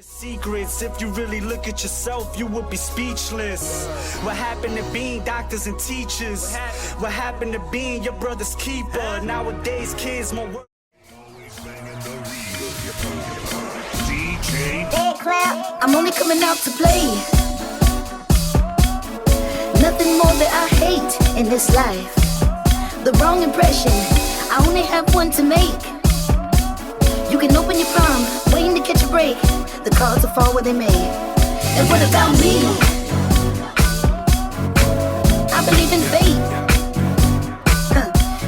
Secrets, if you really look at yourself, you would be speechless. What happened to being doctors and teachers? What happened to being your brother's keeper? Nowadays, kids more work. BandClap, I'm only coming out to play. Nothing more that I hate in this life. The wrong impression, I only have one to make. You can open your palm, waiting to catch a break. The cards will fall where they may. And what about me? I believe in fate.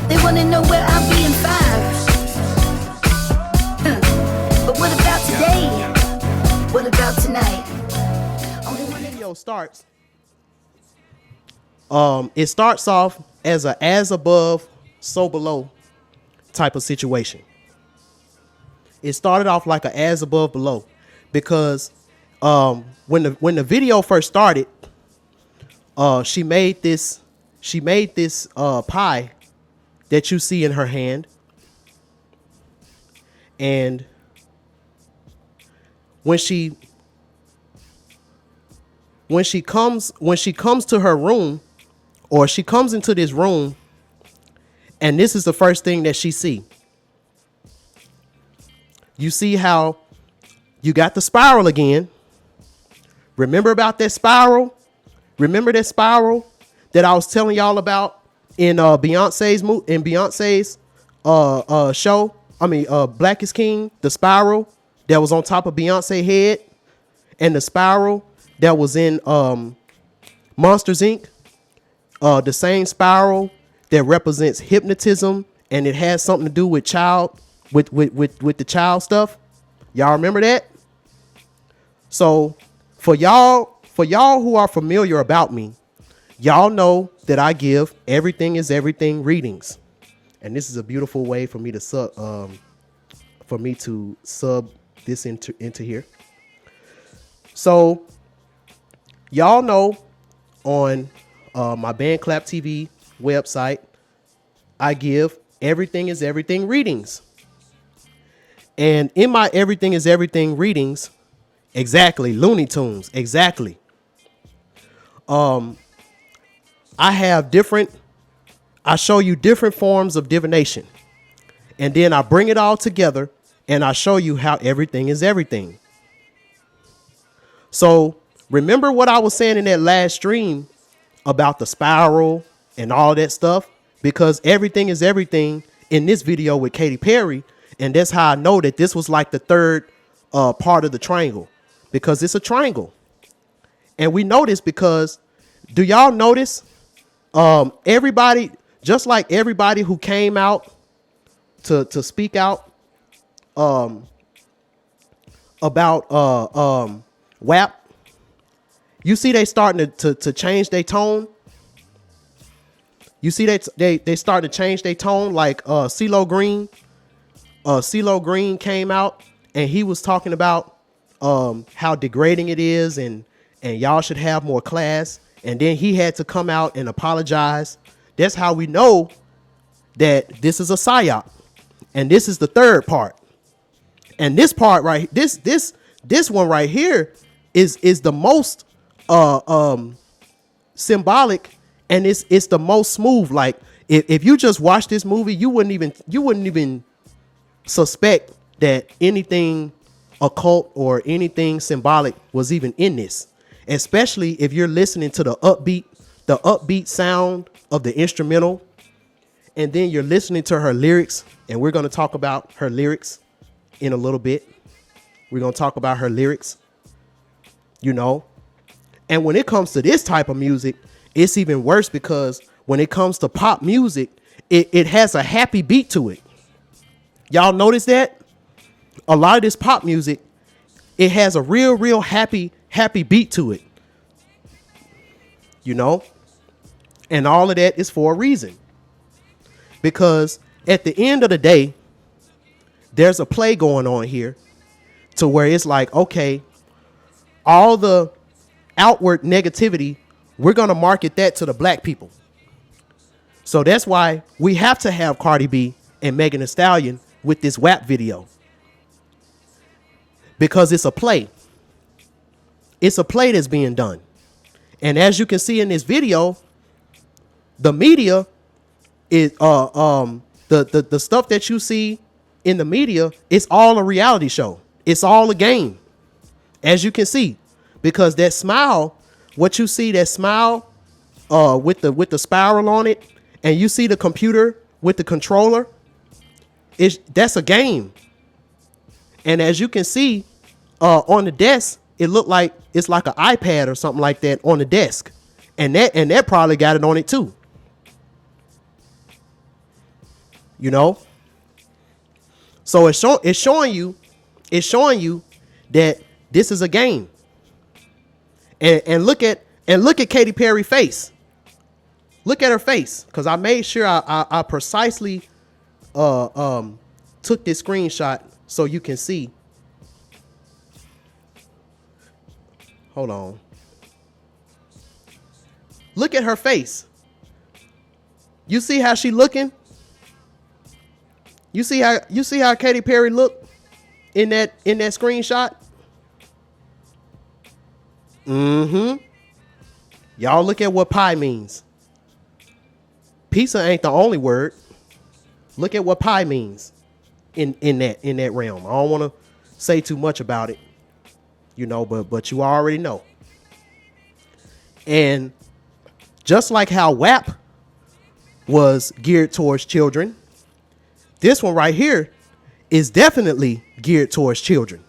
They wanna know where I'll be in 5. But what about today? What about tonight? The video starts. It starts off as a as above, so below type of situation. It started off like a as above below, because when the video first started, she made this pie that you see in her hand, and when she comes to her room, or she comes into this room, and this is the first thing that she see. You see how you got the spiral again. Remember about that spiral? Remember that spiral that I was telling y'all about in Beyonce's show? I mean, Black is King. The spiral that was on top of Beyonce's head, and the spiral that was in Monsters Inc. The same spiral that represents hypnotism, and it has something to do with with the child stuff. Y'all remember that? So for y'all who are familiar about me, y'all know that I give Everything is Everything readings, and this is a beautiful way for me to sub this into here. So y'all know on my BandClap TV website, I give Everything is Everything readings. And in my Everything is Everything readings, exactly, Looney Tunes, exactly. I show you different forms of divination. And then I bring it all together and I show you how everything is everything. So remember what I was saying in that last stream about the spiral and all that stuff? Because everything is everything in this video with Katy Perry. And that's how I know that this was like the third part of the triangle, because it's a triangle. And we know this because, do y'all notice everybody, just like everybody who came out to speak out about WAP, you see they starting to change their tone. You see they starting to change their tone, like CeeLo Green. CeeLo Green came out and he was talking about how degrading it is, and y'all should have more class. And then he had to come out and apologize. That's how we know that this is a psyop. And this is the third part. And this part right, this one right here is the most symbolic, and it's the most smooth. Like if you just watch this movie, you wouldn't even suspect that anything occult or anything symbolic was even in this, especially if you're listening to the upbeat sound of the instrumental, and then you're listening to her lyrics. And we're going to talk about her lyrics in a little bit. We're going to talk about her lyrics, you know. And when it comes to this type of music, it's even worse, because when it comes to pop music, it has a happy beat to it. Y'all notice that? A lot of this pop music, it has a real happy beat to it. You know? And all of that is for a reason. Because at the end of the day, there's a play going on here to where it's like, okay, all the outward negativity, we're going to market that to the black people. So that's why we have to have Cardi B and Megan Thee Stallion with this WAP video, because it's a play. It's a play that's being done. And as you can see in this video, the media is the stuff that you see in the media, it's all a reality show. It's all a game. As you can see, because that smile, what you see, that smile with the spiral on it, and you see the computer with the controller, that's a game. And as you can see on the desk, it looked like it's like an iPad or something like that on the desk, and that probably got it on it too. You know, so it's showing you that this is a game. And look at Katy Perry's face. Look at her face, because I made sure I precisely took this screenshot so you can see. Hold on. Look at her face. You see how she looking? You see how Katy Perry looked in that screenshot? Mm-hmm. Y'all look at what pie means. Pizza ain't the only word. Look at what pie means in that realm. I don't want to say too much about it, you know, but you already know. And just like how WAP was geared towards children, this one right here is definitely geared towards children.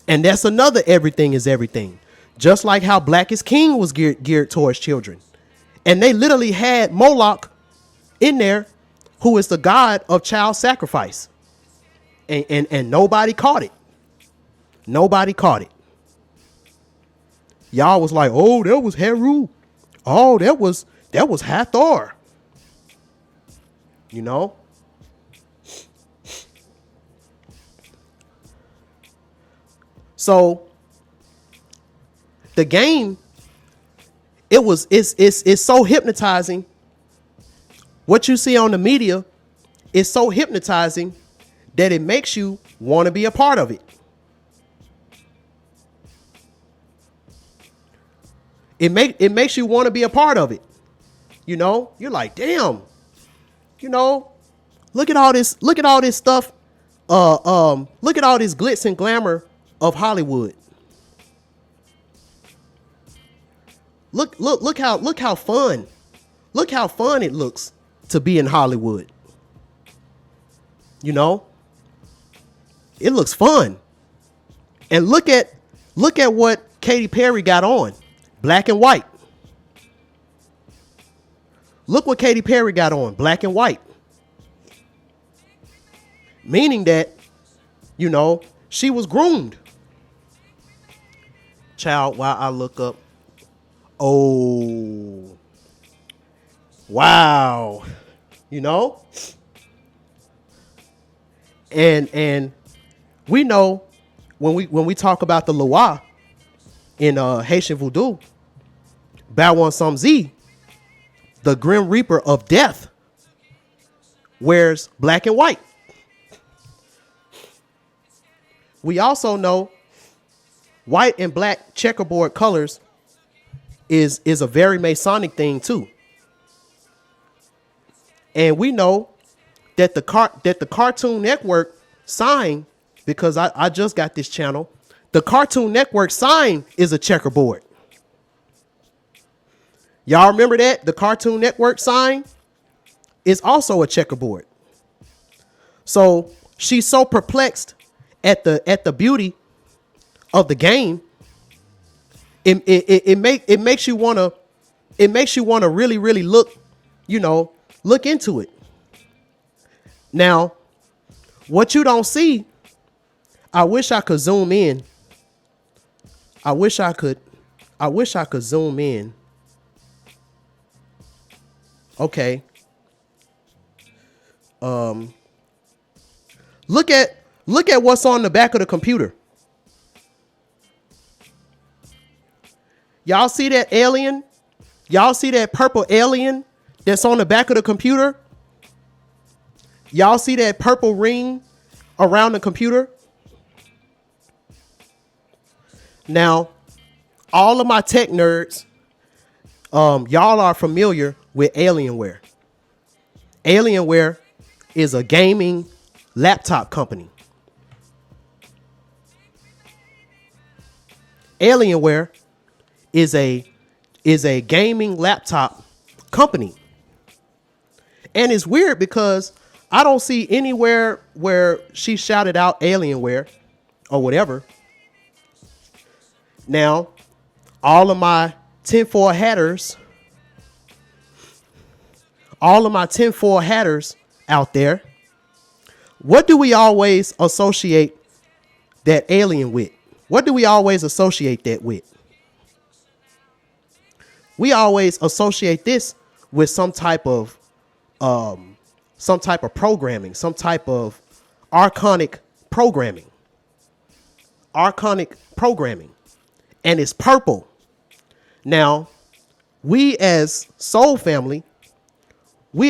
And that's another everything is everything. Just like how Black is King was geared towards children. And they literally had Moloch in there, who is the god of child sacrifice. And nobody caught it. Nobody caught it. Y'all was like, oh, that was Heru. Oh, that was Hathor. You know? So the game, it's so hypnotizing. What you see on the media is so hypnotizing that it makes you want to be a part of it. It makes you want to be a part of it. You know, you're like, damn, you know, look at all this stuff. Look at all this glitz and glamour of Hollywood. Look how fun it looks to be in Hollywood. You know, it looks fun. And look at what Katy Perry got on. Black and white. Look what Katy Perry got on. Black and white. Meaning that, you know, she was groomed. Child, while I look up. Oh. Wow. You know? And we know when we talk about the Loa in Haitian Voodoo, Bawan Samzi, the Grim Reaper of Death, wears black and white. We also know white and black checkerboard colors is a very Masonic thing too. And we know that the Cartoon Network sign, because I just got this channel, the Cartoon Network sign is a checkerboard. Y'all remember that? The Cartoon Network sign is also a checkerboard. So she's so perplexed at the beauty of the game. It makes you wanna really look into it. Now, what you don't see, I wish I could zoom in. I wish I could zoom in. Okay. Look at what's on the back of the computer. Y'all see that alien? Y'all see that purple alien that's on the back of the computer? Y'all see that purple ring around the computer? Now, all of my tech nerds, y'all are familiar with Alienware. Alienware is a gaming laptop company. Alienware is a gaming laptop company. And it's weird because I don't see anywhere where she shouted out Alienware or whatever. Now, all of my tinfoil hatters out there, what do we always associate that alien with? What do we always associate that with? We always associate this with some type of programming, some type of archonic programming. And it's purple. Now, we as Soul Family, we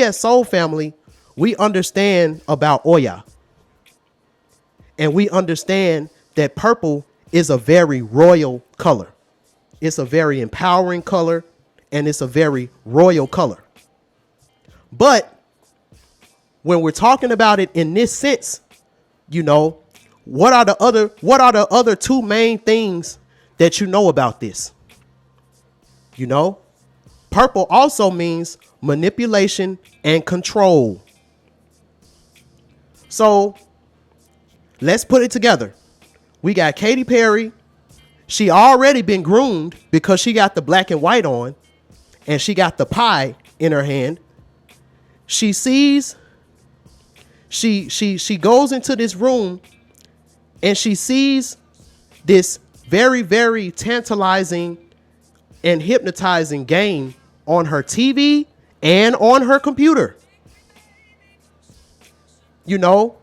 understand about Oya. And we understand that purple is a very royal color. It's a very empowering color, and it's a very royal color. But when we're talking about it in this sense, you know, what are the other two main things that you know about this? You know, purple also means manipulation and control. So let's put it together. We got Katy Perry. She already been groomed because she got the black and white on and she got the pie in her hand. She sees, she goes into this room and she sees this very, very tantalizing and hypnotizing game on her TV and on her computer. You know,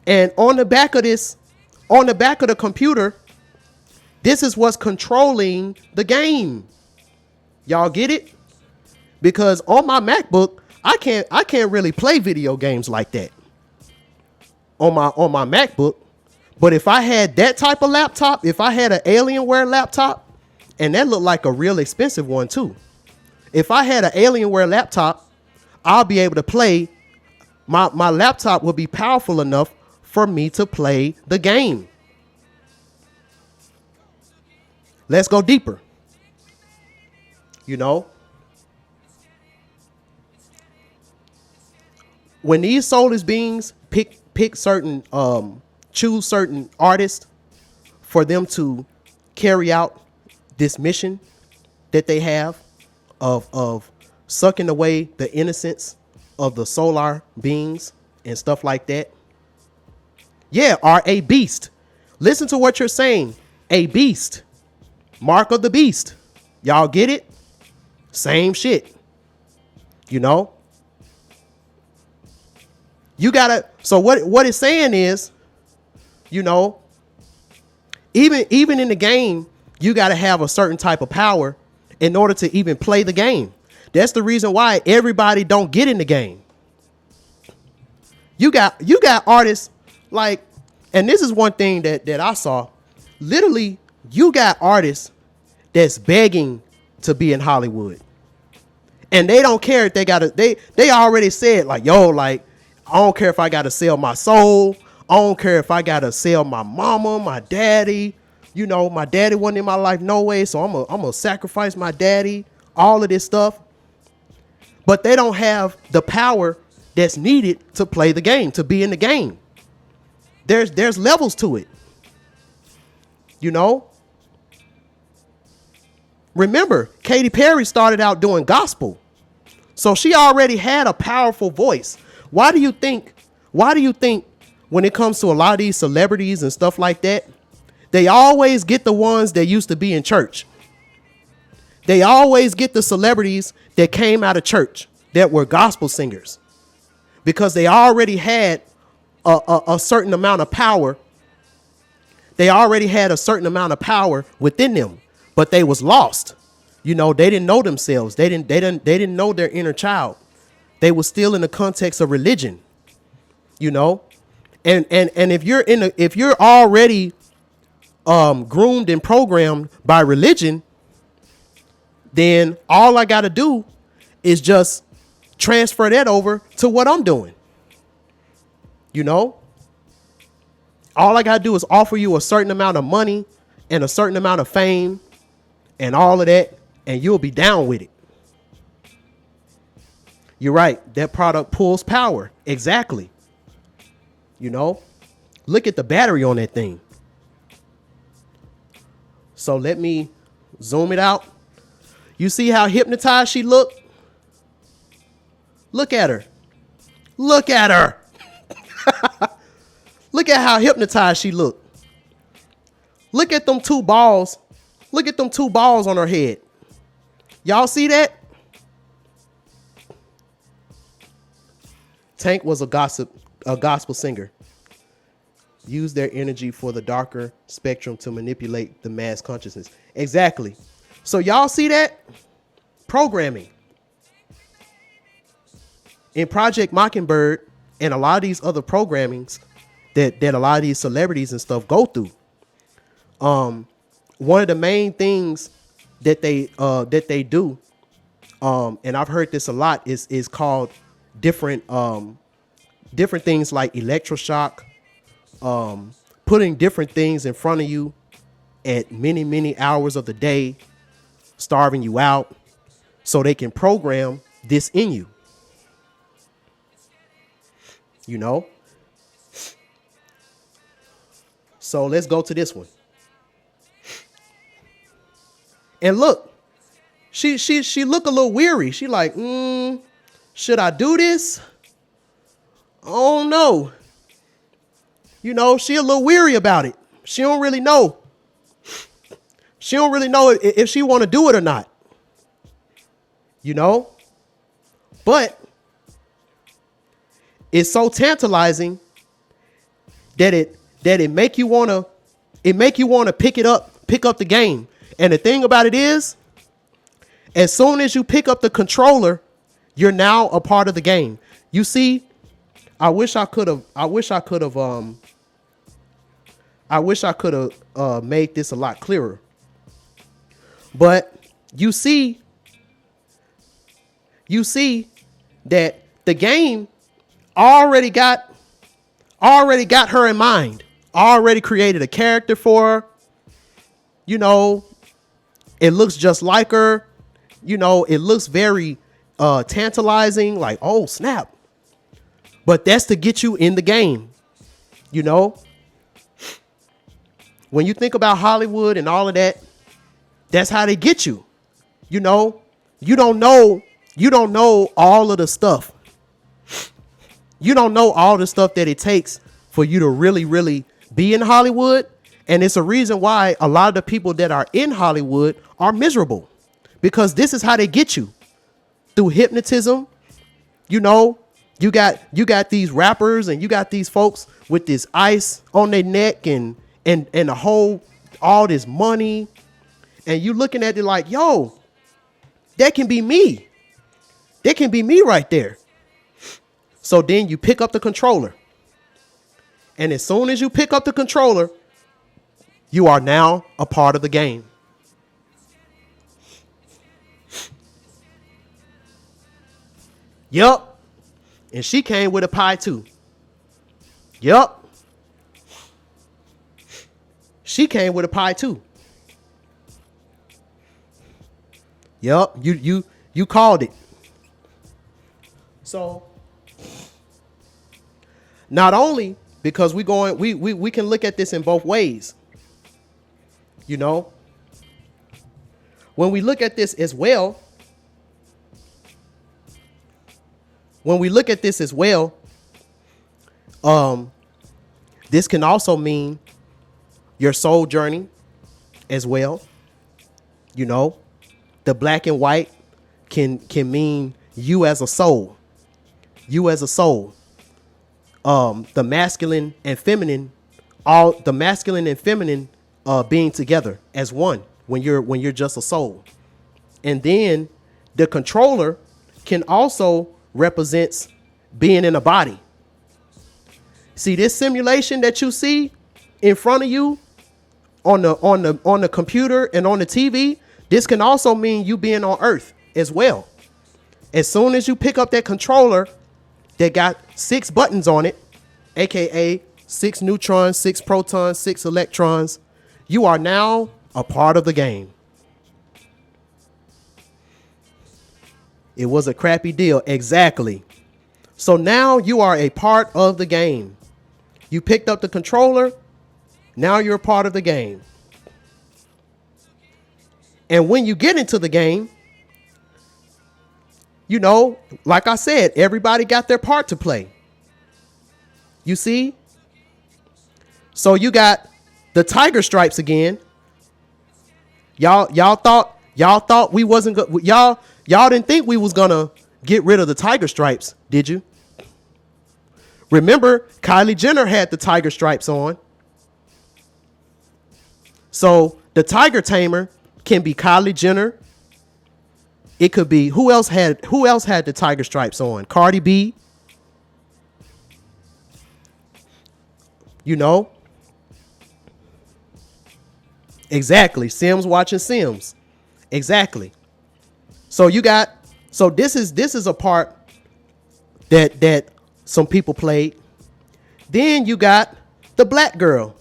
and on the back of the computer, this is what's controlling the game. Y'all get it? Because on my MacBook, I can't really play video games like that on my MacBook. But if I had that type of laptop, if I had an Alienware laptop, and that looked like a real expensive one too. If I had an Alienware laptop, I'll be able to play. My laptop will be powerful enough for me to play the game. Let's go deeper. You know, when these soulless beings pick certain, choose certain artists for them to carry out this mission that they have of sucking away the innocence of the solar beings and stuff like that. Yeah, are a beast. Listen to what you're saying. A beast. Mark of the beast. Y'all get it? Same shit. You know? You gotta, so what it's saying is, you know, even in the game, you gotta have a certain type of power in order to even play the game. That's the reason why everybody don't get in the game. You got artists like, and this is one thing that I saw. Literally, you got artists that's begging to be in Hollywood. And they don't care if they already said like, yo, like, I don't care if I gotta sell my soul. I don't care if I gotta sell my mama, my daddy. You know, my daddy wasn't in my life no way, so I'm gonna sacrifice my daddy, all of this stuff. But they don't have the power that's needed to play the game, to be in the game. There's levels to it. You know? Remember, Katy Perry started out doing gospel. So she already had a powerful voice. Why do you think when it comes to a lot of these celebrities and stuff like that, they always get the ones that used to be in church? They always get the celebrities that came out of church that were gospel singers because they already had a certain amount of power. They already had a certain amount of power within them, but they was lost. You know, they didn't know themselves. They didn't know their inner child. They were still in the context of religion, you know, and if you're already groomed and programmed by religion, then all I got to do is just transfer that over to what I'm doing. You know, all I got to do is offer you a certain amount of money and a certain amount of fame and all of that, and you'll be down with it. You're right. That product pulls power. Exactly. You know, look at the battery on that thing. So let me zoom it out. You see how hypnotized she looked? Look at her. Look at her. Look at how hypnotized she looked. Look at them two balls. Look at them two balls on her head. Y'all see that? Tank was a gospel singer. Used their energy for the darker spectrum to manipulate the mass consciousness. Exactly. So y'all see that? Programming. In Project Mockingbird and a lot of these other programmings that a lot of these celebrities and stuff go through. One of the main things that they do, and I've heard this a lot, is called different things like electroshock, putting different things in front of you at many hours of the day, starving you out, so they can program this in you. You know? So let's go to this one. And look, she look a little weary. She like, should I do this? Oh no. You know, she a little weary about it. She don't really know. She don't really know if she want to do it or not. You know? But it's so tantalizing that it make you want to pick up the game. And the thing about it is, as soon as you pick up the controller, you're now a part of the game. You see, I wish I could have made this a lot clearer. But you see that the game already got her in mind. Already created a character for her. You know, it looks just like her. You know, it looks very tantalizing, like, oh, snap. But that's to get you in the game. You know, when you think about Hollywood and all of that, that's how they get you. You know, you don't know all of the stuff. You don't know all the stuff that it takes for you to really be in Hollywood. And it's a reason why a lot of the people that are in Hollywood are miserable, because this is how they get you, through hypnotism. You know, you got these rappers and you got these folks with this ice on their neck and a whole, all this money. And you looking at it like, yo, that can be me. That can be me right there. So then you pick up the controller. And as soon as you pick up the controller, you are now a part of the game. Yup. And she came with a pie too. Yup. She came with a pie too. Yup. You called it. So not only, because we can look at this in both ways. You know, when we look at this as well, this can also mean your soul journey as well. You know, the black and white can mean you as a soul. You as a soul. The masculine and feminine, being together as one when you're just a soul. And then the controller can also represents being in a body. See this simulation that you see in front of you on the computer and on the TV, this can also mean you being on Earth as well. As soon as you pick up that controller that got 6 buttons on it, aka 6 neutrons, 6 protons, 6 electrons, you are now a part of the game. It was a crappy deal. Exactly. So now you are a part of the game. You picked up the controller. Now you're a part of the game. And when you get into the game, you know, like I said, everybody got their part to play. You see? So you got the tiger stripes again. Y'all thought we wasn't good. Y'all didn't think we was gonna get rid of the tiger stripes, did you? Remember, Kylie Jenner had the tiger stripes on. So the tiger tamer can be Kylie Jenner. It could be who else had the tiger stripes on? Cardi B. You know? Exactly. Sims watching Sims. Exactly. So this is a part that some people played. Then you got the black girl.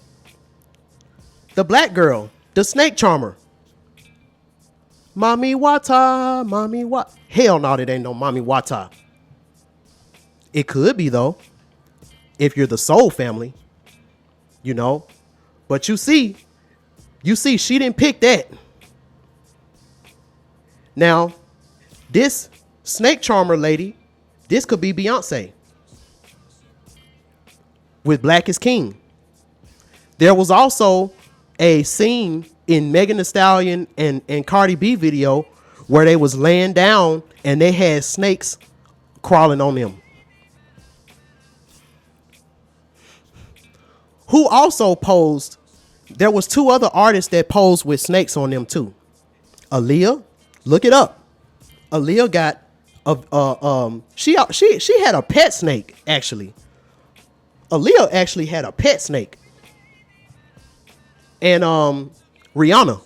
The snake charmer. Mommy Wata, Mommy Wata. Hell no, it ain't no Mommy Wata. It could be though, if you're the Soul family, you know. But you see, she didn't pick that. Now, this snake charmer lady, this could be Beyonce with Black is King. There was also a scene in Megan Thee Stallion and Cardi B video where they was laying down and they had snakes crawling on them. Who also posed? There was 2 other artists that posed with snakes on them too. Aaliyah, look it up. Aaliyah got she had a pet snake actually. Aaliyah actually had a pet snake. And Rihanna,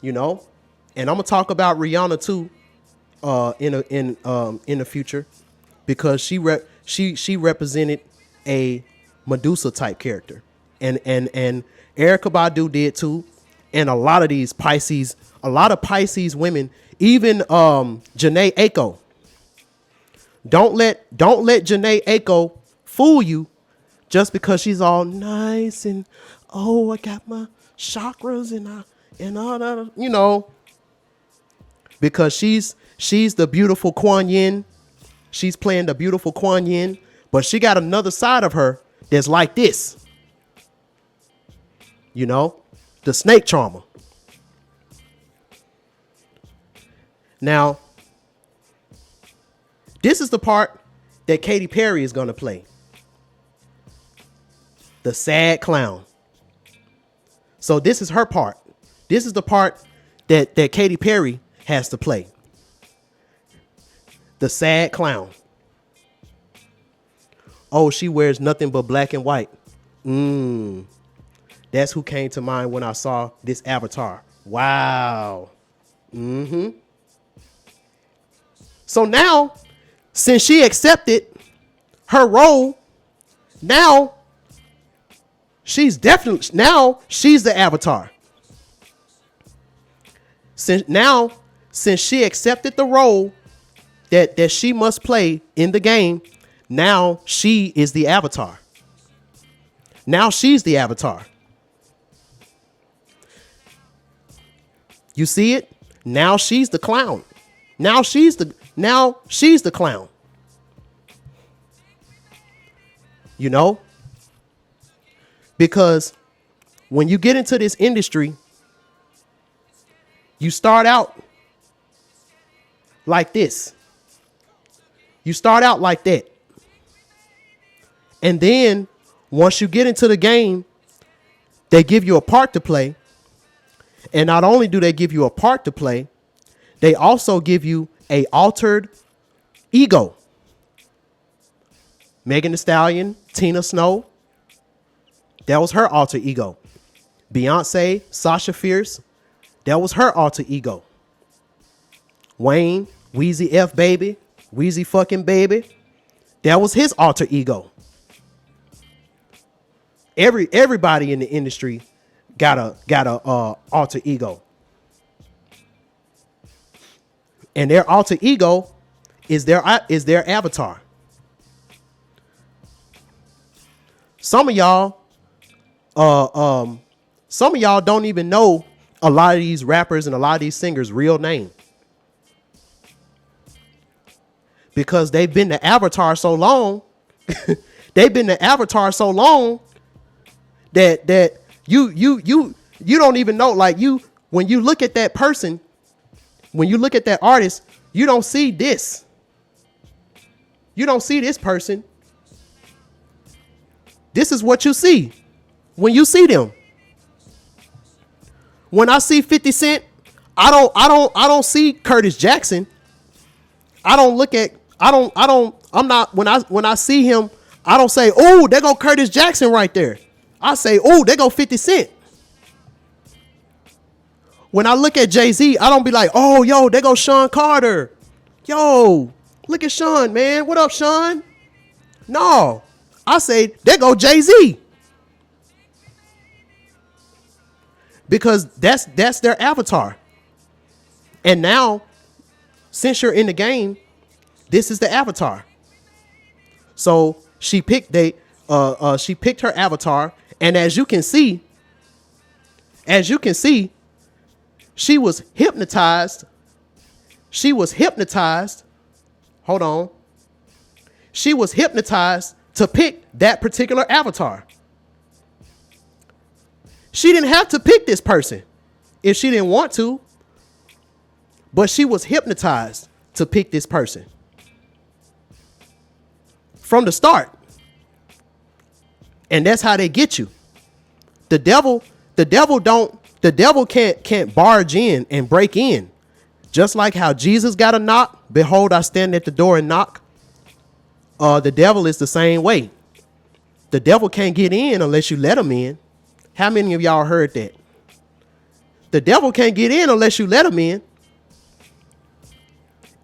you know, and I'm gonna talk about Rihanna too, in the future, because she represented a Medusa type character, and Erykah Badu did too, and a lot of Pisces women, even Janae Aiko. Don't let Janae Aiko fool you. Just because she's all nice and I got my chakras and all that, you know, because she's the beautiful Kuan Yin. She's playing the beautiful Kuan Yin, but she got another side of her that's like this, you know, the snake charmer. Now, this is the part that Katy Perry is going to play. The sad clown. So this is her part. This is the part that Katy Perry has to play. The sad clown. Oh, she wears nothing but black and white. That's who came to mind when I saw this avatar. Wow. So now, since she accepted her role, now she's the avatar. Since she accepted the role that she must play in the game, now she is the avatar. Now she's the avatar. You see it? Now she's the clown. Now she's the clown. You know? Because when you get into this industry, you start out like this. You start out like that. And then once you get into the game, they give you a part to play. And not only do they give you a part to play, they also give you a altered ego. Megan Thee Stallion, Tina Snow, That was her alter ego. Beyonce, Sasha Fierce, that was her alter ego. Wayne, Weezy F Baby, Weezy fucking Baby, that was his alter ego. Everybody in the industry got a alter ego. And their alter ego is their avatar. Some of y'all don't even know a lot of these rappers and a lot of these singers' real name. Because they've been the avatar so long. They've been the avatar so long that you don't even know, like, when you look at that person, when you look at that artist, you don't see this. You don't see this person. This is what you see when you see them. When I see 50 Cent, I don't see Curtis Jackson. I'm not, when I see him, I don't say, oh, there go Curtis Jackson right there. I say, oh, there go 50 Cent. When I look at Jay-Z, I don't be like, oh, yo, there go Sean Carter. Yo, look at Sean, man. What up, Sean? No, I say, there go Jay-Z. Because that's their avatar. And now, since you're in the game, this is the avatar. So she picked her avatar, and as you can see, she was hypnotized. Hold on. She was hypnotized to pick that particular avatar. She didn't have to pick this person if she didn't want to, but she was hypnotized to pick this person from the start. And that's how they get you. The devil can't barge in and break in. Just like how Jesus got a knock, behold, I stand at the door and knock. The devil is the same way. The devil can't get in unless you let him in. How many of y'all heard that? The devil can't get in unless you let him in.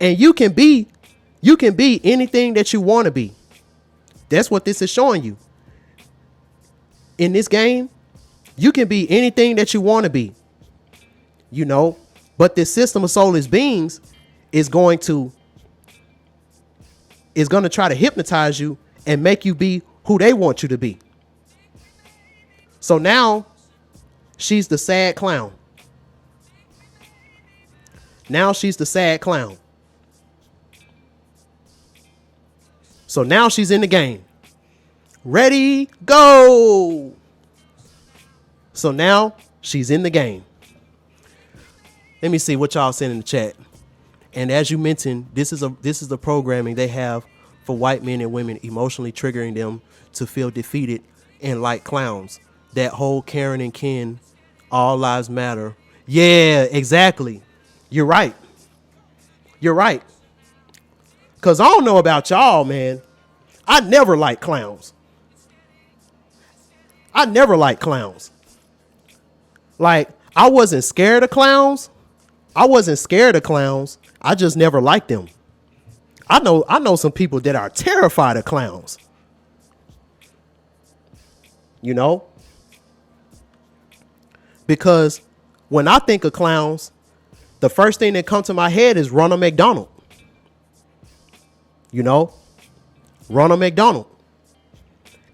And you can be anything that you want to be. That's what this is showing you. In this game, you can be anything that you want to be. You know, but this system of soulless beings is going to try to hypnotize you and make you be who they want you to be. So now she's the sad clown. Now she's the sad clown. So now she's in the game. Ready, go. So now she's in the game. Let me see what y'all saying in the chat. And as you mentioned, this is the programming they have for white men and women, emotionally triggering them to feel defeated and like clowns. That whole Karen and Ken, all lives matter. Yeah, exactly. You're right. You're right. Because I don't know about y'all, man. I never liked clowns. I never liked clowns. Like, I wasn't scared of clowns. I just never liked them. I know some people that are terrified of clowns. You know? Because when I think of clowns, the first thing that comes to my head is Ronald McDonald. You know? Ronald McDonald.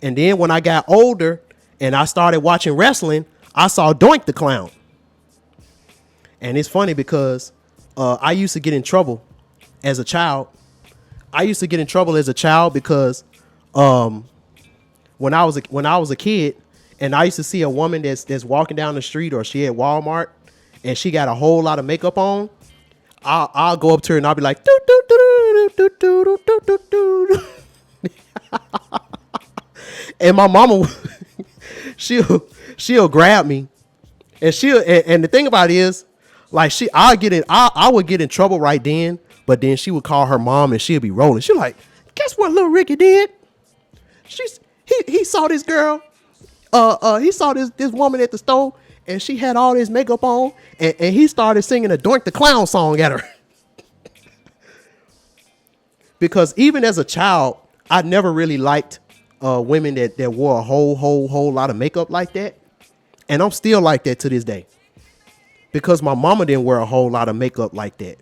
And then when I got older and I started watching wrestling, I saw Doink the Clown. And it's funny because I used to get in trouble as a child. Because when I was a kid and I used to see a woman that's walking down the street or she at Walmart and she got a whole lot of makeup on, I'll go up to her and I'll be like, doo, doo, doo, doo, doo, doo, doo, doo, doo. And my mama, she'll grab me, and and the thing about it is, like, I would get in trouble right then, but then she would call her mom and she'll be rolling. She's like, guess what little Ricky did? He saw this girl he saw this woman at the store and she had all this makeup on and he started singing a Doink the Clown song at her. Because even as a child, I never really liked women that wore a whole lot of makeup like that. And I'm still like that to this day. Because my mama didn't wear a whole lot of makeup like that.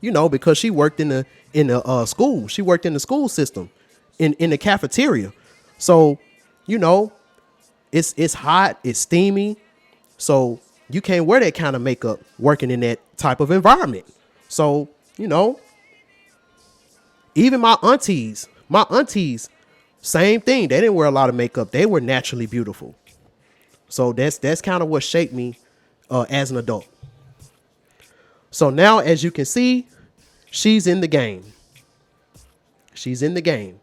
You know, because she worked in the school. She worked in the school system, in the cafeteria. So, you know, it's hot, it's steamy. So you can't wear that kind of makeup working in that type of environment. So, you know, even my aunties, same thing. They didn't wear a lot of makeup. They were naturally beautiful. So that's kind of what shaped me as an adult. So now, as you can see, she's in the game. She's in the game.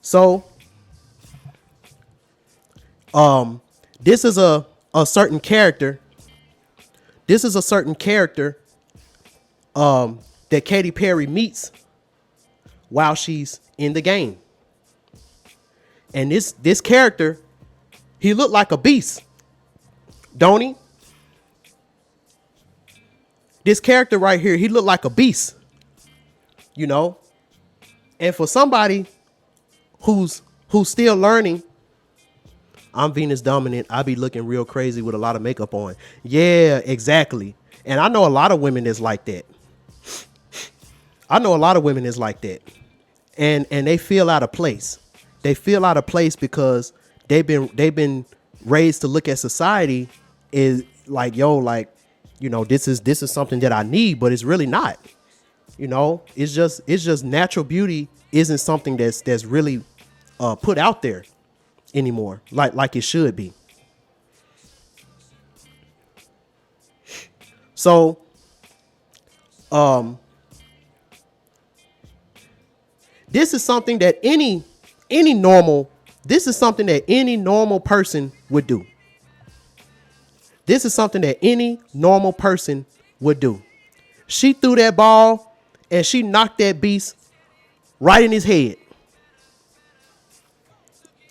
So, this is a certain character. This is a certain character that Katy Perry meets while she's in the game. And this character, he looked like a beast, don't he? This character right here, he looked like a beast, you know? And for somebody who's still learning, I'm Venus dominant, I be looking real crazy with a lot of makeup on. Yeah, exactly. And I know a lot of women that's like that. And they feel out of place. They feel out of place because they've been raised to look at society is like, yo, like, you know, this is something that I need, but it's really not. You know, it's just natural beauty isn't something that's really put out there anymore, like it should be. So, this is something that any normal person would do. This is something that any normal person would do. She threw that ball and she knocked that beast right in his head.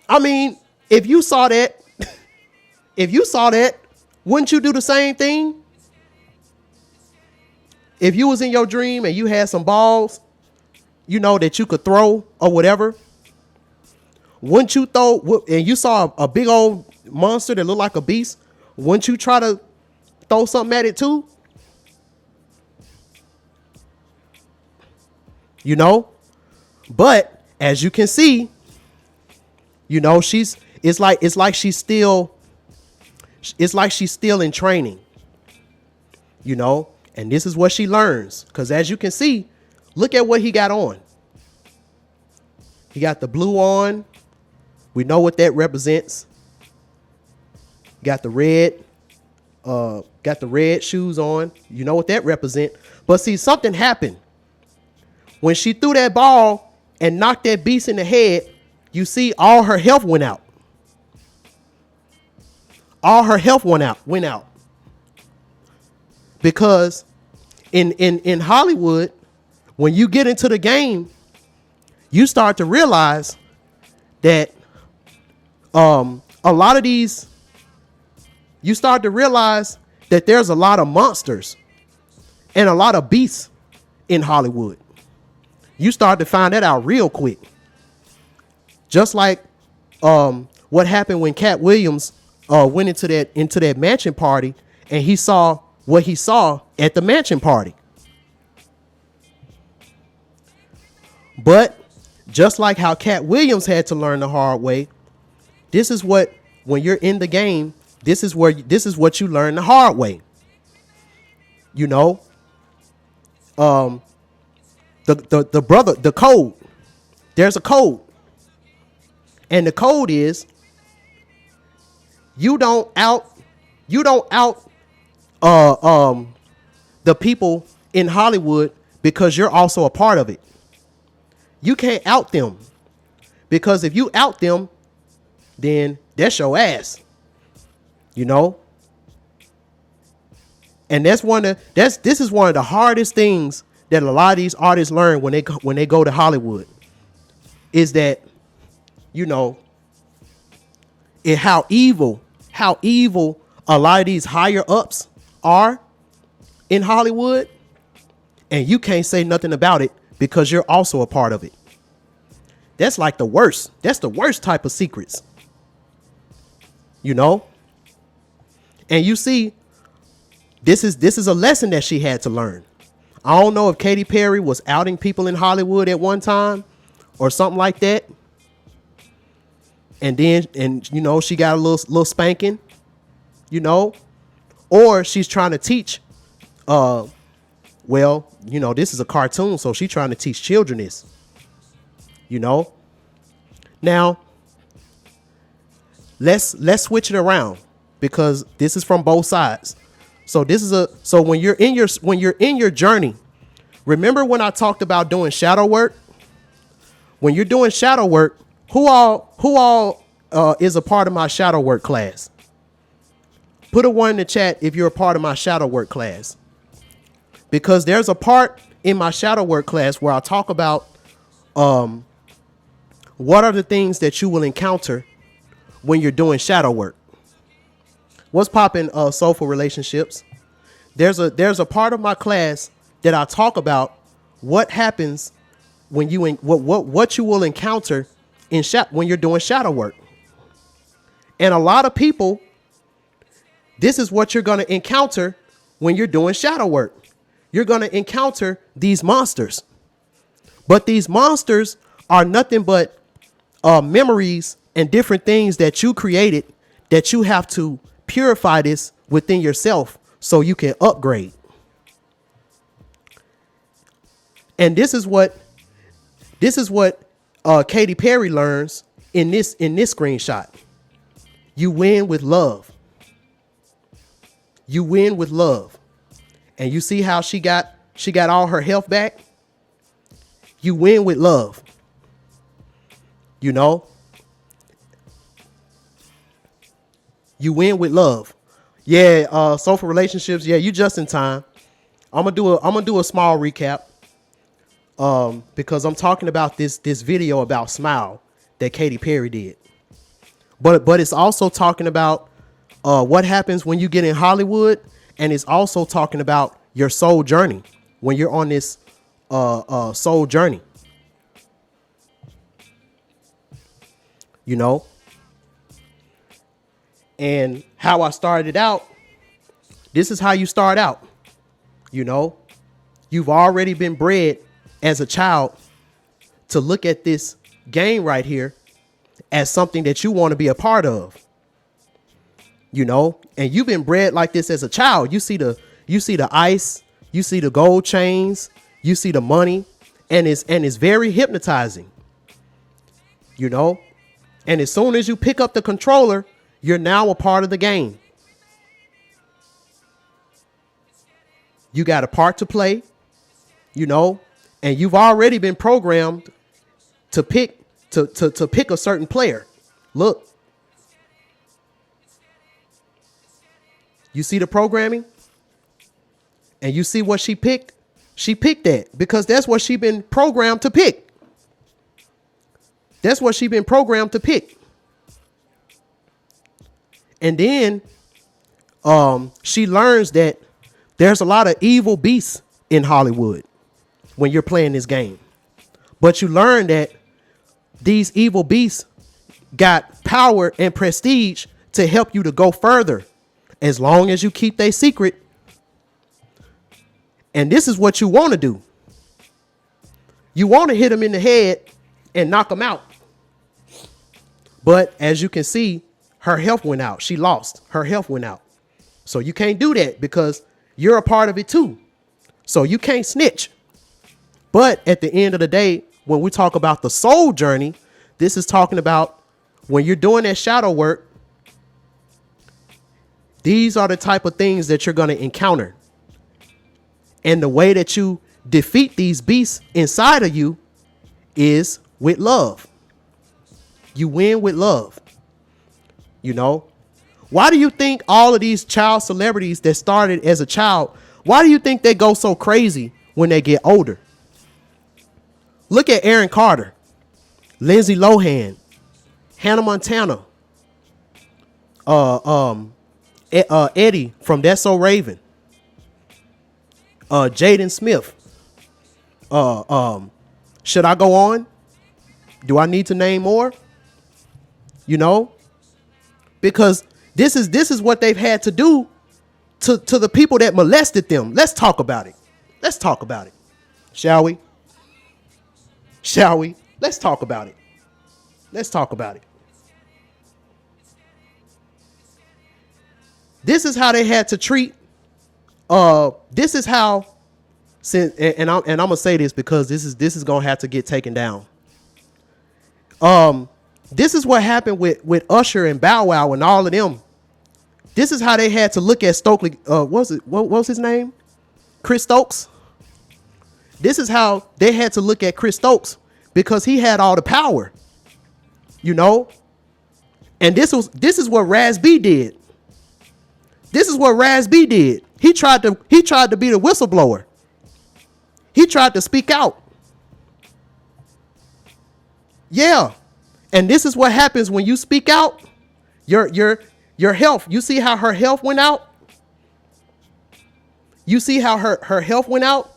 I mean, if you saw that, wouldn't you do the same thing? If you was in your dream and you had some balls, you know, that you could throw or whatever, wouldn't you throw, and you saw a big old monster that looked like a beast, wouldn't you try to throw something at it too? You know? But as you can see, you know, it's like she's still in training, you know, and this is what she learns. Because as you can see, look at what he got on. He got the blue on. We know what that represents. Got the red shoes on. You know what that represents. But see, something happened. When she threw that ball and knocked that beast in the head, you see all her health went out. All her health went out. Because in Hollywood, when you get into the game, you start to realize that a lot of these, you start to realize that there's a lot of monsters and a lot of beasts in Hollywood. You start to find that out real quick. Just like what happened when Cat Williams went into that mansion party and he saw what he saw at the mansion party. But just like how Cat Williams had to learn the hard way, this is what, when you're in the game, this is what you learn the hard way. You know, the code. There's a code. And the code is you don't out the people in Hollywood because you're also a part of it. You can't out them, because if you out them, then that's your ass. You know? And this is one of the hardest things that a lot of these artists learn when they go to Hollywood is that, you know, how evil a lot of these higher ups are in Hollywood, and you can't say nothing about it because you're also a part of it. That's like the worst. That's the worst type of secrets. You know? And you see, this is a lesson that she had to learn. I don't know if Katy Perry was outing people in Hollywood at one time or something like that. And then, you know, she got a little spanking, you know, or she's trying to teach, well, you know, this is a cartoon, so she's trying to teach children this, you know. Now, let's switch it around, because this is from both sides. So so when you're in your journey, remember when I talked about doing shadow work? When you're doing shadow work, who all is a part of my shadow work class? Put a 1 in the chat if you're a part of my shadow work class. Because there's a part in my shadow work class where I talk about what are the things that you will encounter when you're doing shadow work. What's popping, soulful relationships? There's a part of my class that I talk about what happens when what you will encounter when you're doing shadow work. And a lot of people, this is what you're going to encounter when you're doing shadow work. You're going to encounter these monsters. But these monsters are nothing but memories and different things that you created that you have to purify this within yourself so you can upgrade. And this is what Katy Perry learns in this screenshot. You win with love. You win with love. And you see how she got all her health back? You win with love. You know? You win with love. Yeah, soulful relationships. Yeah, you just in time. I'm gonna do a small recap. Because I'm talking about this video about Smile that Katy Perry did. But it's also talking about what happens when you get in Hollywood, and it's also talking about your soul journey when you're on this soul journey. You know? And how I started out, this is how you start out. You know? You've already been bred as a child to look at this game right here as something that you want to be a part of. You know, and you've been bred like this as a child. You see the ice, you see the gold chains, you see the money, and it's very hypnotizing. You know, and as soon as you pick up the controller, you're now a part of the game. You got a part to play, you know, and you've already been programmed to pick a certain player. Look. You see the programming? And you see what she picked? She picked that because that's what she's been programmed to pick. That's what she's been programmed to pick. And then she learns that there's a lot of evil beasts in Hollywood when you're playing this game. But you learn that these evil beasts got power and prestige to help you to go further as long as you keep their secret. And this is what you want to do. You want to hit them in the head and knock them out. But as you can see, her health went out. She lost. Her health went out. So you can't do that because you're a part of it too. So you can't snitch. But at the end of the day, when we talk about the soul journey, this is talking about when you're doing that shadow work, these are the type of things that you're going to encounter. And the way that you defeat these beasts inside of you is with love. You win with love. You know, why do you think all of these child celebrities that started as a child, why do you think they go so crazy when they get older. Look at Aaron Carter, Lindsay Lohan, Hannah Montana, Eddie from That's So Raven, Jaden Smith. Should I go on? Do I need to name more? You know, because this is what they've had to do to the people that molested them. Let's talk about it. Let's talk about it. Shall we? Shall we? Let's talk about it. Let's talk about it. This is how they had to treat. This is how. And I'm gonna say this because this is gonna have to get taken down. This is what happened with Usher and Bow Wow and all of them. This is how they had to look at Stokely. What was his name? Chris Stokes. This is how they had to look at Chris Stokes because he had all the power, you know. And this is what Raz B did. This is what Raz B did. He tried to be the whistleblower. He tried to speak out. Yeah. And this is what happens when you speak out. Your health. You see how her health went out? You see how her health went out?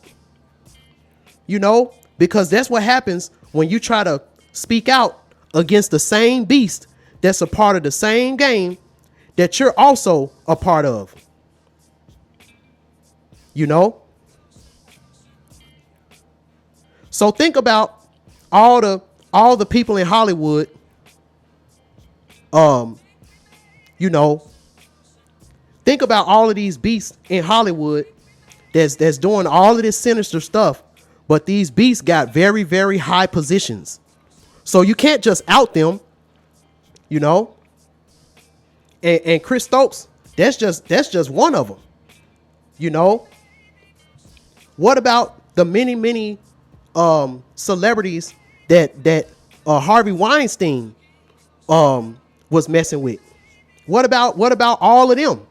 You know, because that's what happens when you try to speak out against the same beast that's a part of the same game that you're also a part of. You know? So think about all the people in Hollywood, you know, think about all of these beasts in Hollywood that's doing all of this sinister stuff, but these beasts got very, very high positions. So you can't just out them, you know. And Chris Stokes, that's just one of them, you know. What about the many celebrities that Harvey Weinstein was messing with? What about all of them?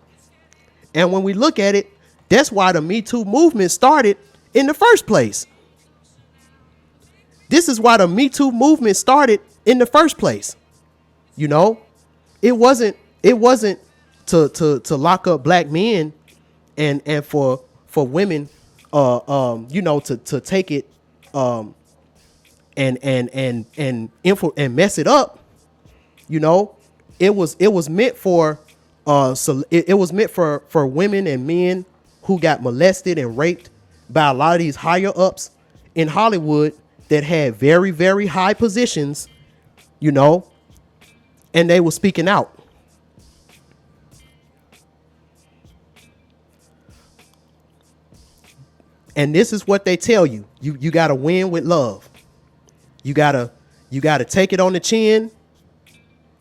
And when we look at it, that's why the Me Too movement started in the first place. This is why the Me Too movement started in the first place. You know, it wasn't to lock up black men and for women, you know, to take it and mess it up. You know, it was meant for it was meant for women and men who got molested and raped by a lot of these higher ups in Hollywood that had very, very high positions, you know, and they were speaking out. And this is what they tell you. You got to win with love. You got to take it on the chin.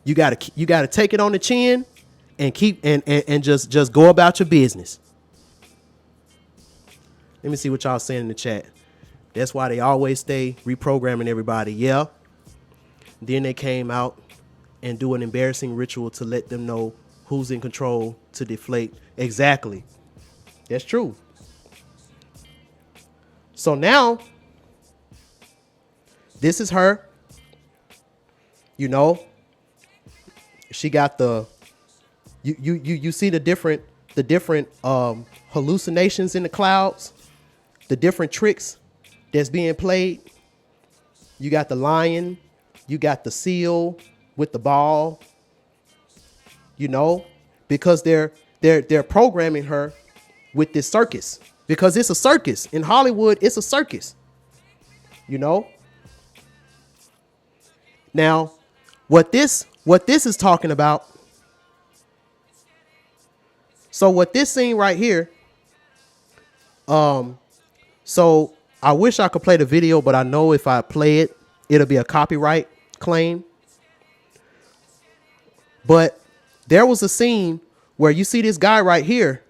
You got to take it on the chin and keep and just go about your business. Let me see what y'all saying in the chat. That's why they always stay reprogramming everybody. Yeah. Then they came out and do an embarrassing ritual to let them know who's in control to deflate. Exactly. That's true. So now, this is her. You know, she got the you see the different hallucinations in the clouds, the different tricks that's being played. You got the lion, you got the seal with the ball. You know, because they're programming her with this circus. Because it's a circus. In Hollywood, it's a circus. You know? Now, what this is talking about. So what this scene right here. So I wish I could play the video, but I know if I play it, it'll be a copyright claim. But there was a scene where you see this guy right here.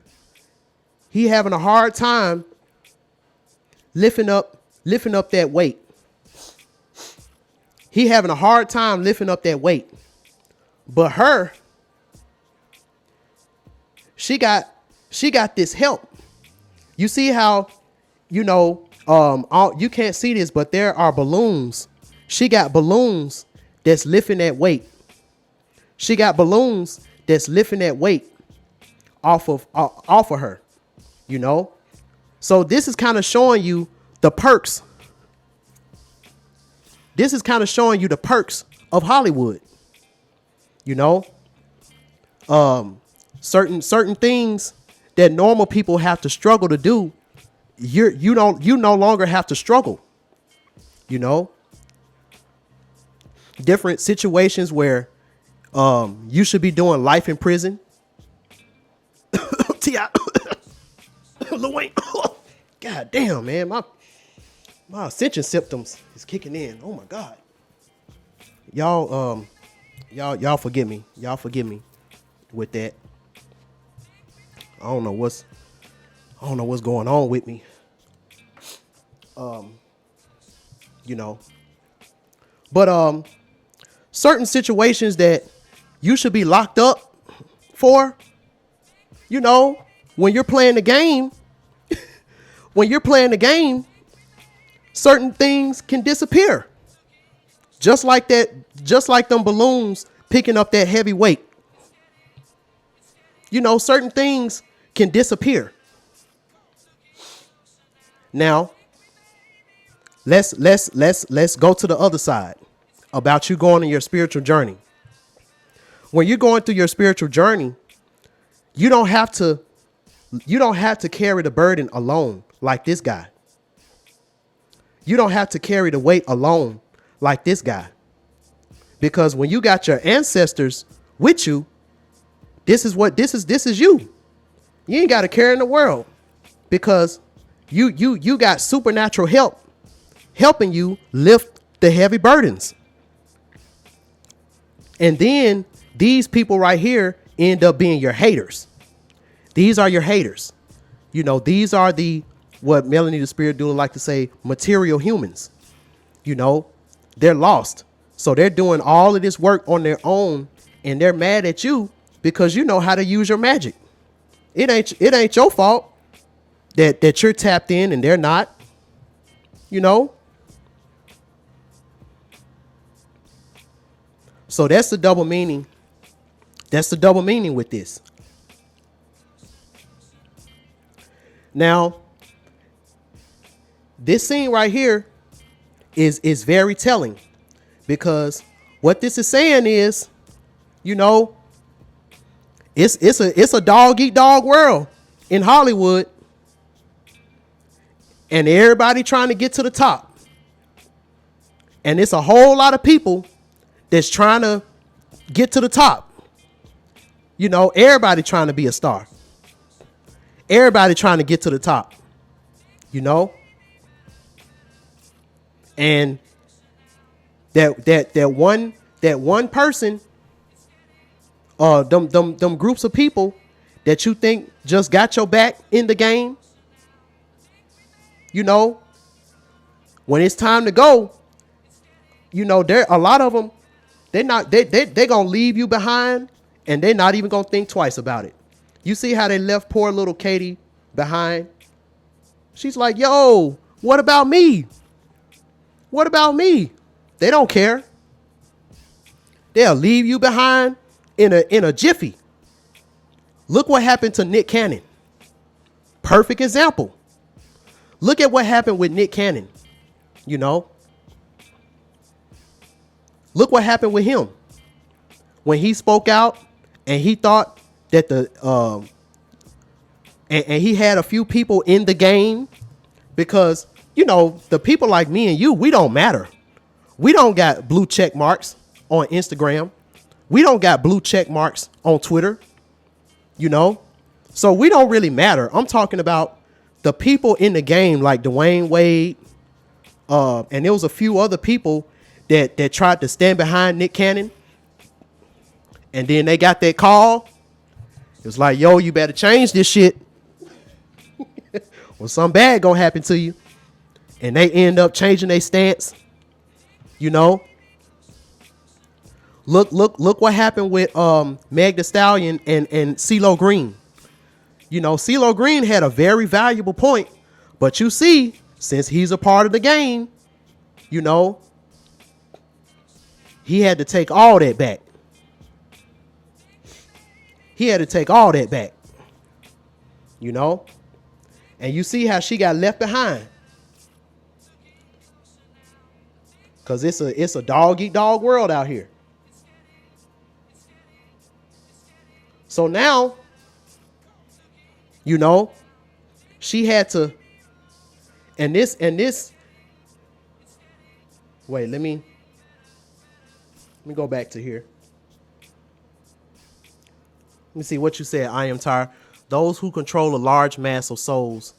He having a hard time lifting up that weight. He having a hard time lifting up that weight. But her, she got this help. You see how you can't see this, but there are balloons. She got balloons that's lifting that weight. She got balloons that's lifting that weight off of her, So this is kind of showing you the perks. This is kind of showing you the perks of Hollywood. Certain things that normal people have to struggle to do, you no longer have to struggle. Different situations where you should be doing life in prison. T.I. Lil Wayne. God damn, man, my ascension symptoms is kicking in. Oh my God. Y'all forgive me. Y'all forgive me with that. I don't know what's going on with me. But certain situations that you should be locked up for, when you're playing the game, certain things can disappear. Just like them balloons picking up that heavy weight. Certain things can disappear. Now, let's go to the other side about you going on your spiritual journey. When you're going through your spiritual journey, you don't have to carry the burden alone like this guy. You don't have to carry the weight alone like this guy. Because when you got your ancestors with you, this is you. You ain't got to carry in the world, because you got supernatural help helping you lift the heavy burdens. And then these people right here end up being your haters. These are your haters. These are what Melanie the Spirit Doula like to say, material humans. They're lost. So they're doing all of this work on their own, and they're mad at you because you know how to use your magic. It ain't your fault that you're tapped in and they're not. So that's the double meaning. That's the double meaning with this. Now, this scene right here is very telling, because what this is saying is, it's a dog eat dog world in Hollywood, and everybody trying to get to the top. And it's a whole lot of people that's trying to get to the top. Everybody trying to be a star. Everybody trying to get to the top. And that one person, them groups of people that you think just got your back in the game, when it's time to go, there a lot of them, they're gonna leave you behind, and they're not even gonna think twice about it. You see how they left poor little Katie behind? She's like, yo, what about me? What about me? They don't care. They'll leave you behind in a jiffy. Look what happened to Nick Cannon. Perfect example. Look at what happened with Nick Cannon. Look what happened with him when he spoke out, and he thought that and he had a few people in the game, because the people like me and you, we don't matter. We don't got blue check marks on Instagram. We don't got blue check marks on Twitter. So we don't really matter. I'm talking about the people in the game, like Dwayne Wade, and there was a few other people that tried to stand behind Nick Cannon, and then they got that call. It was like, yo, you better change this shit, or something bad gonna happen to you. And they end up changing their stance. Look what happened with Meg Thee Stallion and CeeLo Green. CeeLo Green had a very valuable point, But you see, since he's a part of the game, you know, he had to take all that back. He had to take all that back. You know? And you see how she got left behind. Cause it's a dog eat dog world out here. So now, you know, she had to, and this, wait, let me go back to here. Let me see what you said. I am tired. Those who control a large mass of souls,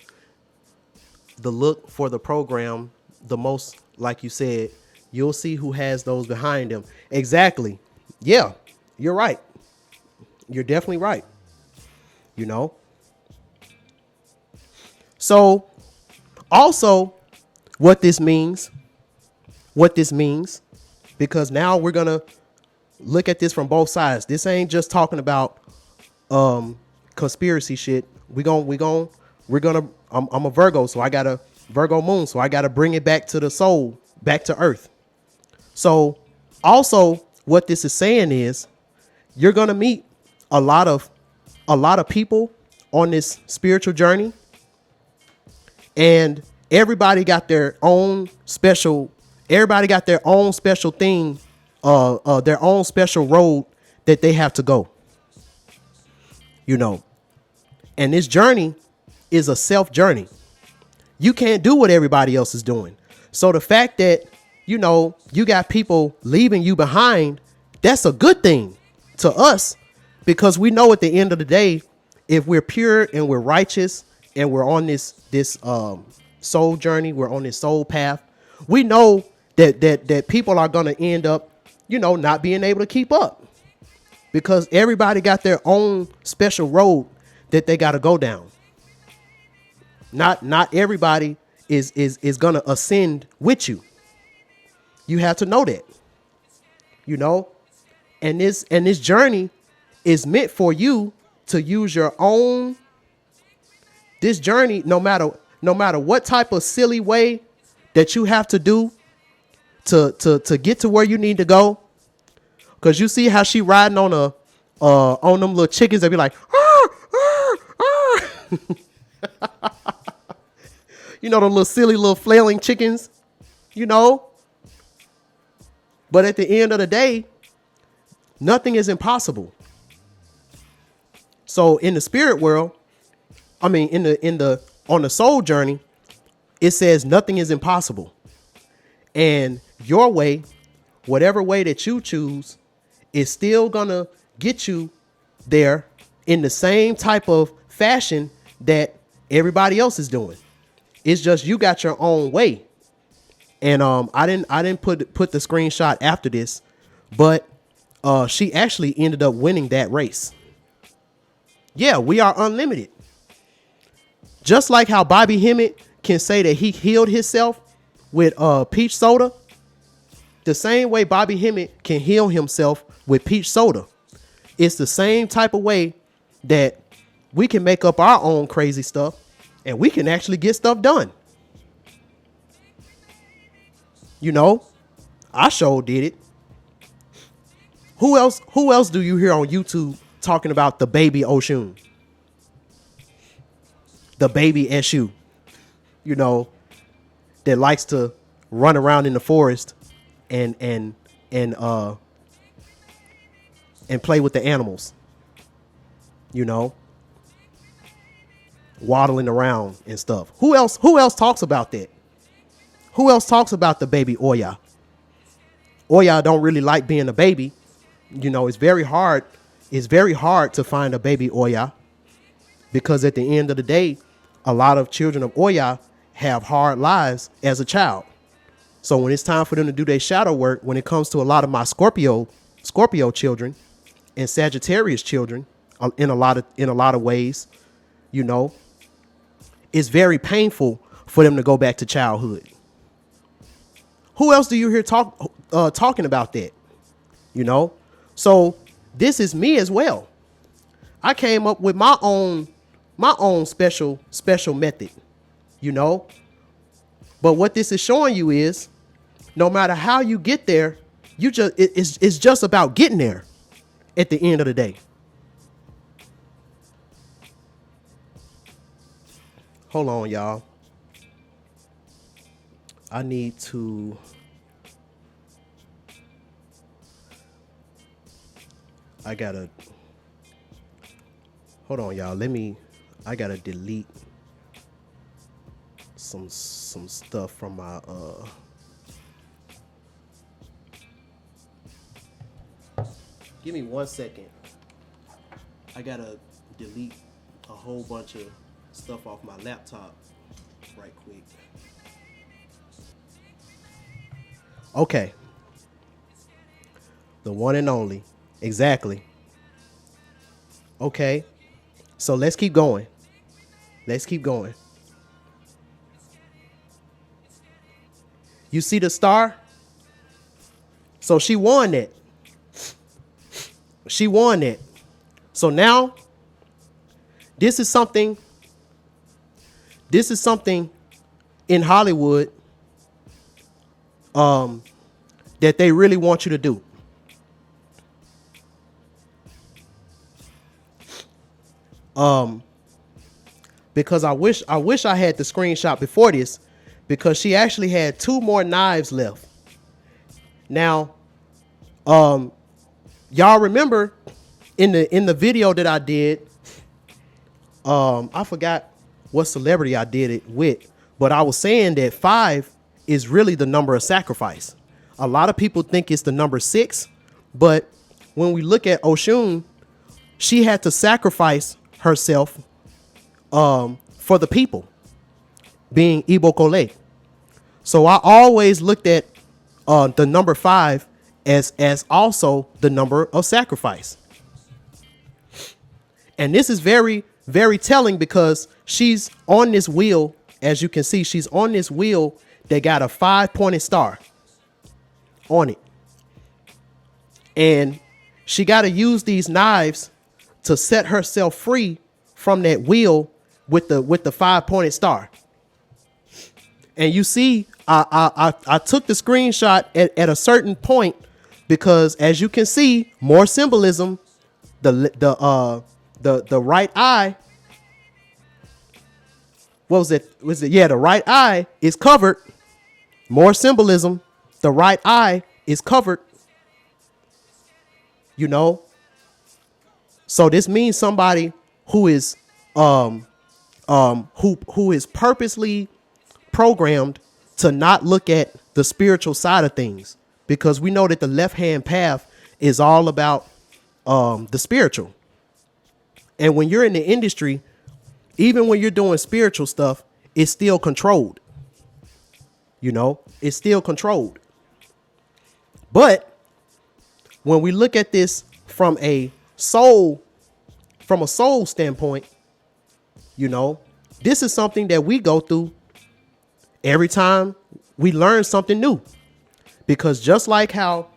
the look for the program, the most, like you said, you'll see who has those behind them. Exactly. Yeah, you're right. You're definitely right. You know? So also what this means, because now we're going to look at this from both sides. This ain't just talking about conspiracy shit. I'm a Virgo, so I got a Virgo moon, so I got to bring it back to the soul, back to earth. So also what this is saying is you're going to meet a lot of people on this spiritual journey, and everybody got their own special thing, their own special road that they have to go, you know. And this journey is a self journey. You can't do what everybody else is doing. So the fact that, you know, you got people leaving you behind, that's a good thing to us, because we know at the end of the day, if we're pure and we're righteous and we're on this soul journey, we're on this soul path, we know that people are going to end up, you know, not being able to keep up, because everybody got their own special road that they got to go down. Not everybody is going to ascend with you. You have to know that, you know, and this journey is meant for you to use your own. This journey, no matter what type of silly way that you have to do to get to where you need to go. Cause you see how she riding on them little chickens that be like, arr, arr, arr. You know, the little silly little flailing chickens, you know. But at the end of the day, nothing is impossible. So in the spirit world, I mean, on the soul journey, it says nothing is impossible. And your way, whatever way that you choose, is still gonna get you there in the same type of fashion that everybody else is doing. It's just you got your own way. And I didn't put the screenshot after this, but she actually ended up winning that race. Yeah, we are unlimited. Just like how Bobby Hemmett can say that he healed himself with peach soda, the same way Bobby Hemmett can heal himself with peach soda. It's the same type of way that we can make up our own crazy stuff and we can actually get stuff done. You know, I sure did it. Who else do you hear on YouTube talking about the baby Oshun? The baby Eshu, you know, that likes to run around in the forest and play with the animals, you know, waddling around and stuff. Who else talks about that? Who else talks about the baby Oya? Oya don't really like being a baby. You know, it's very hard to find a baby Oya, because at the end of the day, a lot of children of Oya have hard lives as a child. So when it's time for them to do their shadow work, when it comes to a lot of my Scorpio children and Sagittarius children, in a lot of ways, you know, it's very painful for them to go back to childhood. Who else do you hear talking about that? You know, so this is me as well. I came up with my own special method. you know. But what this is showing you is no matter how you get there, it's just about getting there at the end of the day. Hold on, y'all. I need to. I gotta. Hold on, y'all. I gotta delete some stuff from my Give me 1 second. I gotta delete a whole bunch of stuff off my laptop right quick. Okay. The one and only. Exactly. Okay. So let's keep going. Let's keep going. You see the star? So she won that. She won that. So now this is something in Hollywood that they really want you to do. Because I wish I had the screenshot before this, because she actually had 2 more knives left. Now, y'all remember in the video that I did, I forgot what celebrity I did it with, but I was saying that 5 is really the number of sacrifice. A lot of people think it's the number 6, but when we look at Oshun, she had to sacrifice herself for the people, being Igbo Kole. So I always looked at the number 5 as also the number of sacrifice. And this is very, very telling, because she's on this wheel. As you can see, she's on this wheel that got a 5-pointed star on it. And she got to use these knives to set herself free from that wheel with the 5-pointed star. And you see, I took the screenshot at a certain point, because as you can see, more symbolism. The right eye. What was it? Yeah, the right eye is covered. More symbolism. The right eye is covered. You know. So this means somebody who is who is purposely programmed to not look at the spiritual side of things, because we know that the left-hand path is all about the spiritual. And when you're in the industry, even when you're doing spiritual stuff, it's still controlled. You know, it's still controlled. But when we look at this from a soul standpoint, you know, this is something that we go through every time we learn something new. Because just like how,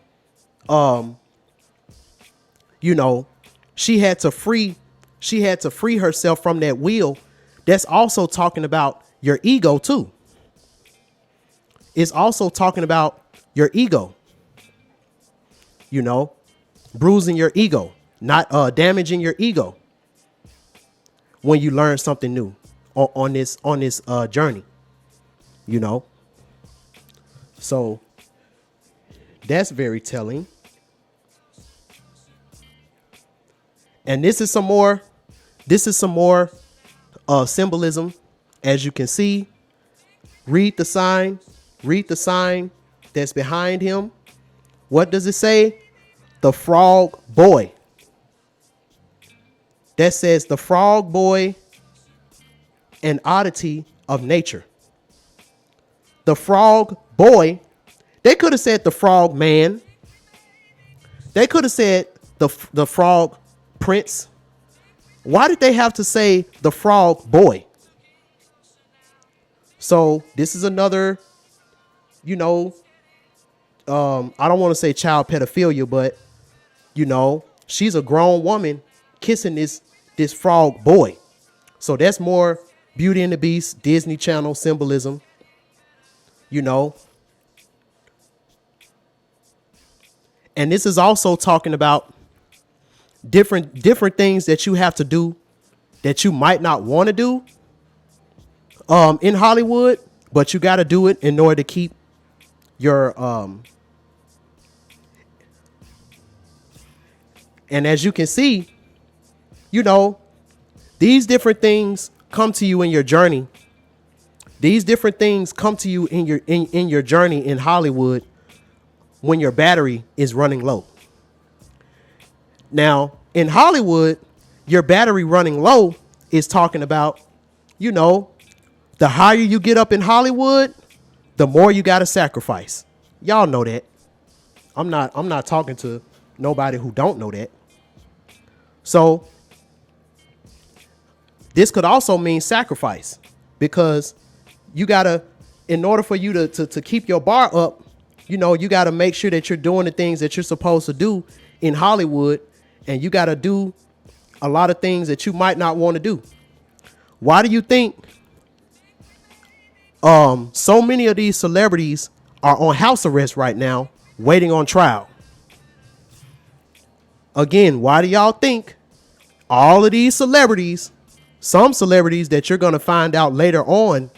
you know, she had to free herself from that wheel, that's also talking about your ego too. It's also talking about your ego, you know, bruising your ego, not damaging your ego when you learn something new on this journey, you know. So that's very telling. And this is some more symbolism. As you can see, read the sign that's behind him. What does it say? The frog boy. That says the frog boy, an oddity of nature. The frog boy. They could have said the frog man. They could have said the frog prince. Why did they have to say the frog boy? So this is another, you know, I don't want to say child pedophilia, but, you know, she's a grown woman kissing this frog boy. So that's more Beauty and the Beast, Disney Channel symbolism, you know. And this is also talking about different things that you have to do that you might not want to do in Hollywood, but you got to do it in order to keep your and as you can see, you know, these different things come to you in your journey. These different things come to you in your journey in Hollywood when your battery is running low. Now, in Hollywood, your battery running low is talking about, you know, the higher you get up in Hollywood, the more you got to sacrifice. Y'all know that. I'm not talking to nobody who don't know that. So this could also mean sacrifice, because you got to, in order for you to keep your bar up, you know, you got to make sure that you're doing the things that you're supposed to do in Hollywood, and you got to do a lot of things that you might not want to do. Why do you think so many of these celebrities are on house arrest right now, waiting on trial? Again, why do y'all think all of these celebrities, some celebrities that you're going to find out later on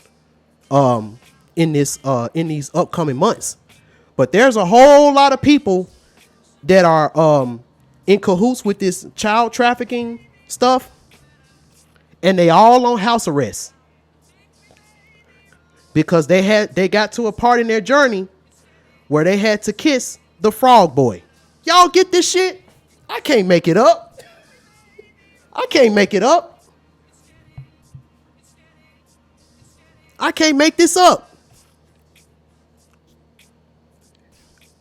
in these upcoming months, but there's a whole lot of people that are in cahoots with this child trafficking stuff, and they all on house arrest because they got to a part in their journey where they had to kiss the frog boy. Y'all get this shit? I can't make it up. I can't make it up. I can't make this up.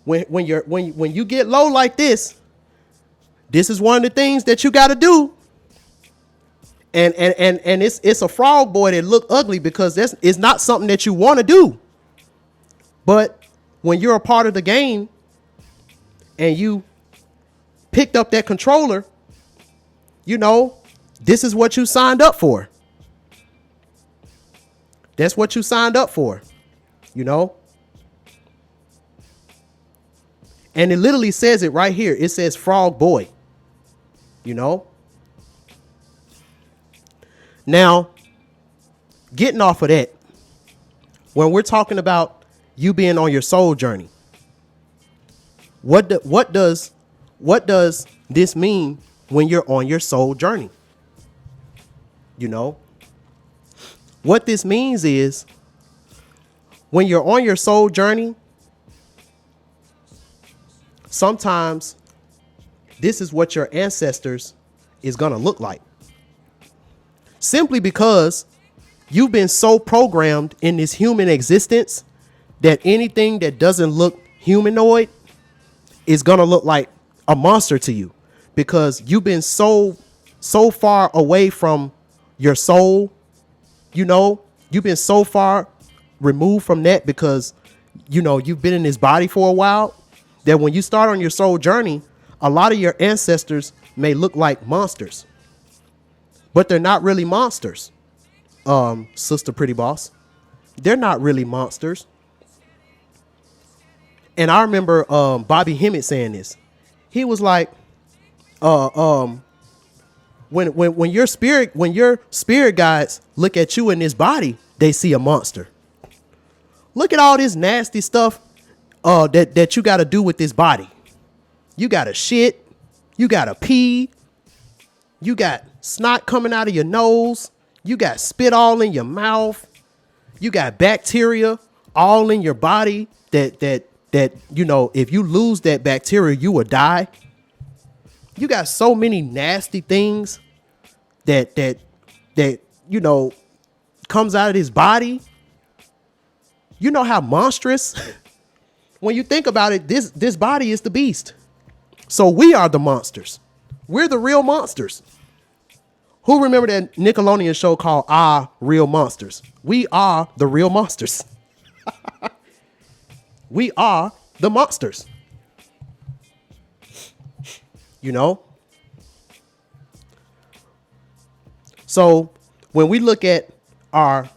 When you get low like this is one of the things that you got to do. And it's a frog boy that look ugly because it's not something that you want to do. But when you're a part of the game and you picked up that controller, you know, this is what you signed up for. That's what you signed up for, you know. And it literally says it right here. It says frog boy, you know. Now, getting off of that, when we're talking about you being on your soul journey, what does this mean when you're on your soul journey? You know, what this means is when you're on your soul journey, sometimes this is what your ancestors is going to look like. Simply because you've been so programmed in this human existence that anything that doesn't look humanoid is going to look like a monster to you, because you've been so far away from your soul. You know, you've been so far removed from that because, you know, you've been in this body for a while, that when you start on your soul journey, a lot of your ancestors may look like monsters, but they're not really monsters. Sister Pretty Boss, they're not really monsters. And I remember Bobby Hemmett saying this. He was like, when your spirit guides look at you in this body, they see a monster. Look at all this nasty stuff that you got to do with this body. You got to shit. You got to pee. You got snot coming out of your nose. You got spit all in your mouth. You got bacteria all in your body that, you know, if you lose that bacteria, you will die. You got so many nasty things that, you know, comes out of this body. You know how monstrous, when you think about it, this body is the beast. So we are the monsters. We're the real monsters. Who remember that Nickelodeon show called Ah, Real Monsters? We are the real monsters. We are the monsters. You know? So when we look at our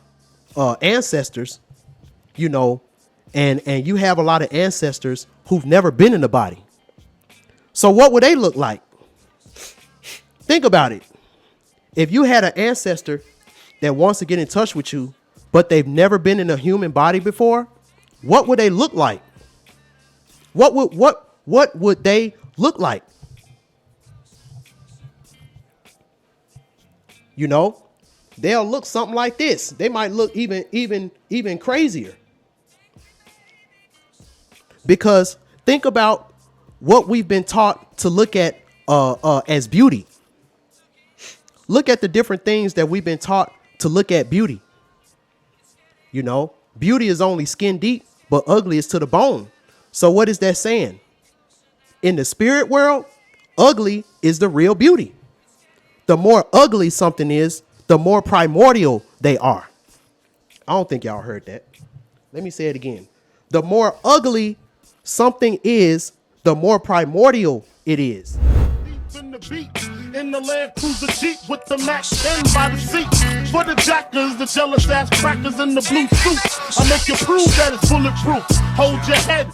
ancestors, you know, and you have a lot of ancestors who've never been in the body. So what would they look like? Think about it. If you had an ancestor that wants to get in touch with you, but they've never been in a human body before, what would they look like? What would they look like? You know, they'll look something like this. They might look even crazier. Because think about what we've been taught to look at as beauty. Look at the different things that we've been taught to look at beauty. You know, beauty is only skin deep, but ugly is to the bone. So what is that saying? In the spirit world, ugly is the real beauty. The more ugly something is, the more primordial they are. I don't think y'all heard that. Let me say it again. The more ugly something is, the more primordial it is. In the beat, in the Land Cruiser Jeep with the Mac 10 by the seat. For the jackers, the jealous ass crackers in the blue suits. I make you prove that it's bulletproof. Hold your head.